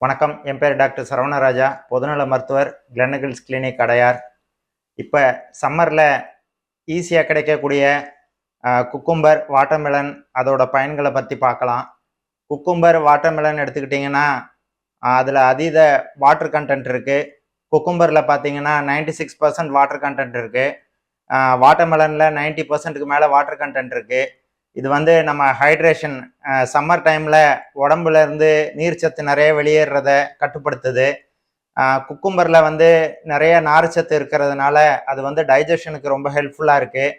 வணக்கம். என் பேர் டாக்டர் சரவணராஜா, பொதுநல மருத்துவர், கிளெனகில்ஸ் கிளினிக் அடையார். இப்போ சம்மரில் ஈஸியாக கிடைக்கக்கூடிய குக்கும்பர், வாட்டர்மெலன் அதோட பயன்களை பற்றி பார்க்கலாம். குக்கும்பர், வாட்டர்மெலன் எடுத்துக்கிட்டிங்கன்னா அதில் அதீத வாட்டர் கண்டென்ட் இருக்குது. குக்கும்பரில் பார்த்தீங்கன்னா 96% வாட்டர் கண்டென்ட் இருக்குது. வாட்டர்மெலனில் 90%க்கு மேலே வாட்டர் கண்டென்ட் இருக்குது. இது வந்து நம்ம ஹைட்ரேஷன் சம்மர் டைமில் உடம்புல இருந்து நீர்ச்சத்து நிறைய வெளியேறத கட்டுப்படுத்துது. குக்கும்பரில் வந்து நிறைய நார்ச்சத்து இருக்கிறதுனால அது வந்து டைஜஷனுக்கு ரொம்ப ஹெல்ப்ஃபுல்லாக இருக்குது.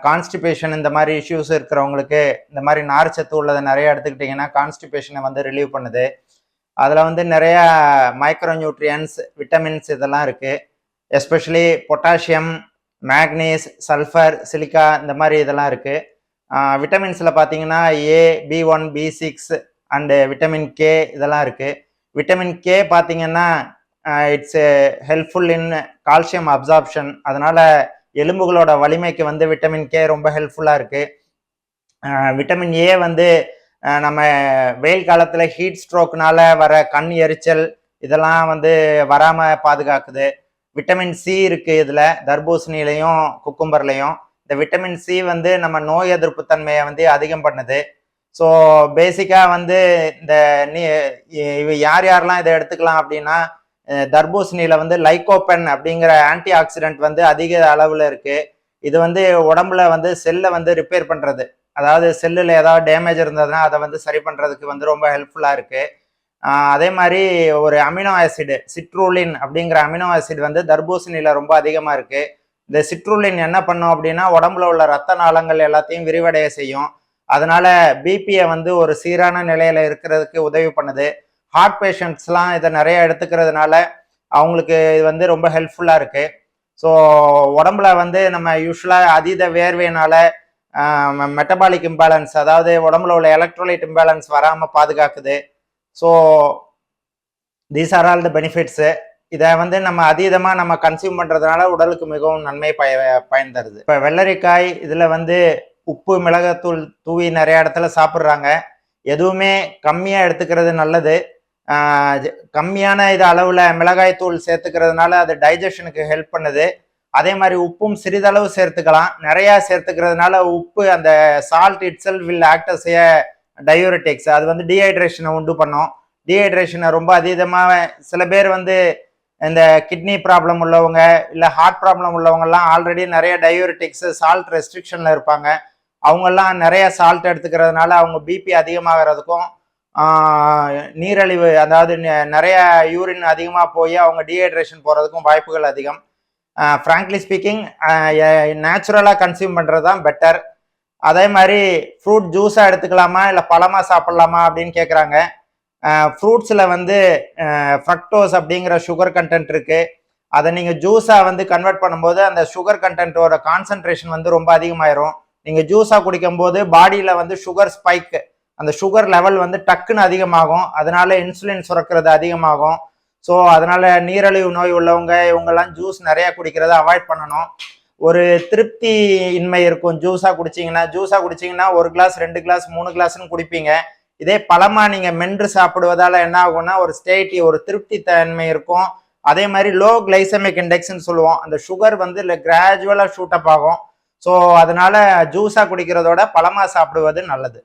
கான்ஸ்டிபேஷன் இந்த மாதிரி இஷ்யூஸ் இருக்கிறவங்களுக்கு இந்த மாதிரி நார்ச்சத்து உள்ளதை நிறைய எடுத்துக்கிட்டிங்கன்னா கான்ஸ்டிபேஷனை வந்து ரிலீவ் பண்ணுது. அதில் வந்து நிறைய மைக்ரோ நியூட்ரியன்ஸ், விட்டமின்ஸ் இதெல்லாம் இருக்குது. எஸ்பெஷலி பொட்டாசியம், மேக்னீஸ், சல்ஃபர், சிலிக்கா இந்த மாதிரி இதெல்லாம் இருக்குது. விட்டமின்ஸில் பார்த்தீங்கன்னா A, B1, B6 and vitamin K இதெல்லாம் இருக்குது. விட்டமின் கே பார்த்தீங்கன்னா it's helpful in calcium absorption. அதனால் எலும்புகளோட வலிமைக்கு வந்து விட்டமின் கே ரொம்ப ஹெல்ப்ஃபுல்லாக இருக்குது. விட்டமின் ஏ வந்து நம்ம வெயில் காலத்தில் ஹீட் ஸ்ட்ரோக்னால வர கண் எரிச்சல் இதெல்லாம் வந்து வராமல் பாதுகாக்குது. விட்டமின் சி இருக்குது இதில், தர்பூசணிலையும் குக்கும்பர்லையும். இந்த விட்டமின் சி வந்து நம்ம நோய் எதிர்ப்பு தன்மையை வந்து அதிகம் பண்ணுது. ஸோ பேசிக்காக வந்து இந்த யார் யாரெல்லாம் இதை எடுத்துக்கலாம் அப்படின்னா, தர்பூசணியில் வந்து லைகோபென் அப்படிங்கிற ஆன்டி ஆக்சிடென்ட் வந்து அதிக அளவில் இருக்குது. இது வந்து உடம்புல வந்து செல்லை வந்து ரிப்பேர் பண்ணுறது, அதாவது செல்லில் ஏதாவது டேமேஜ் இருந்ததுன்னா அதை வந்து சரி பண்ணுறதுக்கு வந்து ரொம்ப ஹெல்ப்ஃபுல்லாக இருக்குது. அதே மாதிரி ஒரு அமினோ ஆசிட் சிட்ரூலின் அப்படிங்கிற அமினோ ஆசிட் வந்து தர்பூசணியில் ரொம்ப அதிகமாக இருக்குது. இந்த சிட்ரூலின் என்ன பண்ணும் அப்படின்னா உடம்புல உள்ள ரத்த நாளங்கள் எல்லாத்தையும் விரிவடைய செய்யும். அதனால பிபியை வந்து ஒரு சீரான நிலையில இருக்கிறதுக்கு உதவி பண்ணுது. ஹார்ட் பேஷண்ட்ஸ்லாம் இதை நிறைய எடுத்துக்கிறதுனால அவங்களுக்கு இது வந்து ரொம்ப ஹெல்ப்ஃபுல்லாக இருக்கு. ஸோ உடம்புல வந்து நம்ம யூஸ்வலாக அதீத வேர்வையினால மெட்டபாலிக் இம்பேலன்ஸ், அதாவது உடம்புல உள்ள எலக்ட்ரோலைட் இம்பேலன்ஸ் வராமல் பாதுகாக்குது. So these are all the benefits. இதை வந்து நம்ம அதீதமாக நம்ம கன்சியூம் பண்ணுறதுனால உடலுக்கு மிகவும் நன்மை பயன் தருது. இப்போ வெள்ளரிக்காய் இதில் வந்து உப்பு, மிளகாத்தூள் தூவி நிறைய இடத்துல சாப்பிட்றாங்க. எதுவுமே கம்மியாக எடுத்துக்கிறது நல்லது. கம்மியான இது அளவில் மிளகாய் தூள் சேர்த்துக்கிறதுனால அது டைஜஷனுக்கு ஹெல்ப் பண்ணுது. அதே மாதிரி உப்பும் சிறிதளவு சேர்த்துக்கலாம். நிறையா சேர்த்துக்கிறதுனால உப்பு அந்த salt itself will act as a diuretics. அது வந்து டீஹைட்ரேஷனை உண்டு பண்ணும். டீஹைட்ரேஷனை ரொம்ப அதீதமாக சில பேர் வந்து இந்த கிட்னி ப்ராப்ளம் உள்ளவங்க இல்லை ஹார்ட் ப்ராப்ளம் உள்ளவங்கெல்லாம் ஆல்ரெடி நிறைய டயூரிட்டிக்ஸ், சால்ட் ரெஸ்ட்ரிக்ஷனில் இருப்பாங்க. அவங்கெல்லாம் நிறைய சால்ட் எடுத்துக்கிறதுனால அவங்க பிபி அதிகமாகிறதுக்கும் நீரழிவு, அதாவது நிறைய யூரின் அதிகமாக போய் அவங்க டீஹைட்ரேஷன் போகிறதுக்கும் வாய்ப்புகள் அதிகம். ஃப்ராங்க்லி ஸ்பீக்கிங் நேச்சுரலாக கன்சியூம் பண்ணுறது தான் பெட்டர். அதே மாதிரி ஃப்ரூட் ஜூஸாக எடுத்துக்கலாமா இல்லை பழமாக சாப்பிட்லாமா அப்படின்னு கேட்குறாங்க. ஃப்ரூட்ஸில் வந்து ஃப்ரக்டோஸ் அப்படிங்கிற சுகர் கண்டென்ட் இருக்குது. அதை நீங்கள் ஜூஸாக வந்து கன்வெர்ட் பண்ணும்போது அந்த சுகர் கண்டென்ட்டோட கான்சன்ட்ரேஷன் வந்து ரொம்ப அதிகமாயிரும். நீங்கள் ஜூஸாக குடிக்கும்போது பாடியில் வந்து சுகர் ஸ்பைக்கு, அந்த சுகர் லெவல் வந்து டக்குன்னு அதிகமாகும். அதனால இன்சுலின் சுரக்கிறது அதிகமாகும். ஸோ அதனால நீரழிவு நோய் உள்ளவங்க இவங்கெல்லாம் ஜூஸ் நிறையா குடிக்கிறத அவாய்ட் பண்ணணும். ஒரு திருப்தி இன்மை இருக்கும் ஜூஸாக குடிச்சிங்கன்னா 1 கிளாஸ் 2 கிளாஸ் 3 கிளாஸ்ன்னு குடிப்பீங்க. இதே பழமா நீங்கள் மென்று சாப்பிடுவதால என்ன ஆகும்னா ஒரு ஸ்டேட்டி, ஒரு திருப்தி தன்மை இருக்கும். அதே மாதிரி லோ கிளைசமிக் இண்டெக்ஸ்ன்னு சொல்லுவோம். அந்த சுகர் வந்து கிராஜுவலாக ஷூட் அப் ஆகும். ஸோ அதனால ஜூஸாக குடிக்கிறதோட பழமா சாப்பிடுவது நல்லது.